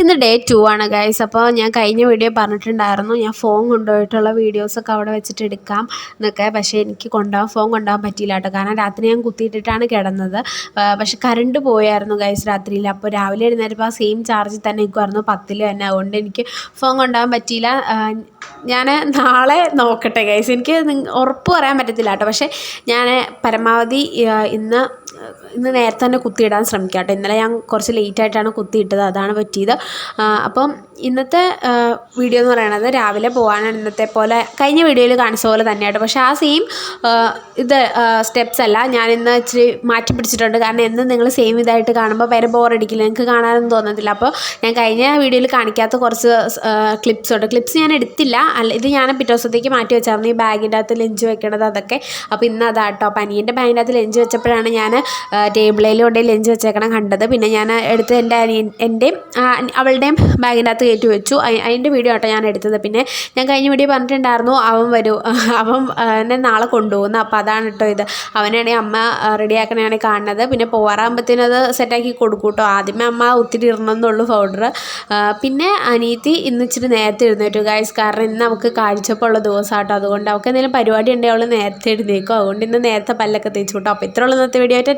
അപ്പോൾ ഇന്ന് ഡേ 2 ആണ് ഗൈസ്. അപ്പോൾ ഞാൻ കഴിഞ്ഞ വീഡിയോ പറഞ്ഞിട്ടുണ്ടായിരുന്നു ഞാൻ ഫോൺ കൊണ്ടുപോയിട്ടുള്ള വീഡിയോസൊക്കെ അവിടെ വെച്ചിട്ട് എടുക്കാം എന്നൊക്കെ. പക്ഷേ എനിക്ക് ഫോൺ കൊണ്ടുപോകാൻ പറ്റിയില്ല കേട്ടോ. കാരണം രാത്രി ഞാൻ കുത്തിയിട്ടിട്ടാണ് കിടന്നത്. പക്ഷെ കറണ്ട് പോയായിരുന്നു ഗൈസ് രാത്രിയിൽ. അപ്പോൾ രാവിലെ എഴുന്നേരപ്പോൾ ആ സെയിം ചാർജിൽ തന്നെ നിൽക്കുമായിരുന്നു 10 തന്നെ. അതുകൊണ്ട് എനിക്ക് ഫോൺ കൊണ്ടുപോകാൻ പറ്റിയില്ല. ഞാൻ നാളെ നോക്കട്ടെ ഗൈസ്. എനിക്ക് ഉറപ്പ് പറയാൻ പറ്റത്തില്ല കേട്ടോ. പക്ഷേ ഞാൻ പരമാവധി ഇന്ന് നേരത്തെ തന്നെ കുത്തിയിടാൻ ശ്രമിക്കാം കേട്ടോ. ഇന്നലെ ഞാൻ കുറച്ച് ലേറ്റായിട്ടാണ് കുത്തിയിട്ടത്, അതാണ് പറ്റിയത്. അപ്പം ഇന്നത്തെ വീഡിയോ എന്ന് പറയുന്നത് രാവിലെ പോകാനാണ്. ഇന്നത്തെ പോലെ കഴിഞ്ഞ വീഡിയോയിൽ കാണിച്ച പോലെ തന്നെയായിട്ട്. പക്ഷേ ആ സെയിം സ്റ്റെപ്സ് അല്ല ഞാൻ ഇന്ന് ഇച്ചിരി മാറ്റി പിടിച്ചിട്ടുണ്ട്. കാരണം എന്നും നിങ്ങൾ സെയിം ഇതായിട്ട് കാണുമ്പോൾ വേറെ ബോറടിക്കില്ല, നിങ്ങൾക്ക് കാണാനൊന്നും തോന്നത്തില്ല. അപ്പോൾ ഞാൻ കഴിഞ്ഞ വീഡിയോയിൽ കാണിക്കാത്ത കുറച്ച് ക്ലിപ്സ് ഞാൻ എടുത്തില്ല. ഇത് ഞാൻ പിറ്റേ ദിവസത്തേക്ക് മാറ്റി വെച്ചായിരുന്നു, ഈ ബാഗിൻ്റെ അകത്ത് ലഞ്ച് വെക്കണത് അതൊക്കെ. അപ്പോൾ ഇന്ന് അതാട്ടോ. അപ്പോൾ അനിയൻ്റെ ബാഗിൻ്റെ അകത്ത് ലഞ്ച് വെച്ചപ്പോഴാണ് ഞാൻ ടേബിളിൽ കൊണ്ടേ ലഞ്ച് വെച്ചേക്കണം കണ്ടത്. പിന്നെ ഞാൻ എടുത്ത് എൻ്റെയും അവളുടെയും ബാഗിൻ്റെ അകത്ത് കയറ്റി വെച്ചു. അതിൻ്റെ വീഡിയോ ആട്ടോ ഞാൻ എടുത്തത്. പിന്നെ ഞാൻ കഴിഞ്ഞ വീഡിയോ പറഞ്ഞിട്ടുണ്ടായിരുന്നു അവൻ എന്നെ നാളെ കൊണ്ടുപോകുന്നു. അപ്പോൾ അതാണ് കേട്ടോ ഇത്. അവനാണെങ്കിൽ അമ്മ റെഡിയാക്കണതാണ് കാണുന്നത്. പിന്നെ പോകാറാകുമ്പോഴത്തേനും അത് സെറ്റാക്കി കൊടുക്കും കേട്ടോ. ആദ്യമേ അമ്മ ഒത്തിരി ഇടണമെന്നുള്ളൂ പൗഡർ. പിന്നെ അനിയത്തി ഇന്ന് ഇച്ചിരി നേരത്തെ എഴുന്നേറ്റു ഗൈസ്. കാരണം ഇന്ന് നമുക്ക് കാഴ്ചപ്പുള്ള ദിവസമാട്ടോ. അതുകൊണ്ട് അവൾക്ക് എന്തെങ്കിലും പരിപാടി ഉണ്ടെങ്കിൽ അവൾ നേരത്തെ എഴുന്നേക്കും. അതുകൊണ്ട് ഇന്ന് നേരത്തെ പല്ലൊക്കെ തേച്ചു കേട്ടോ. അപ്പോൾ ഇത്രയുള്ള ഇന്നത്തെ വീഡിയോ ആയിട്ട്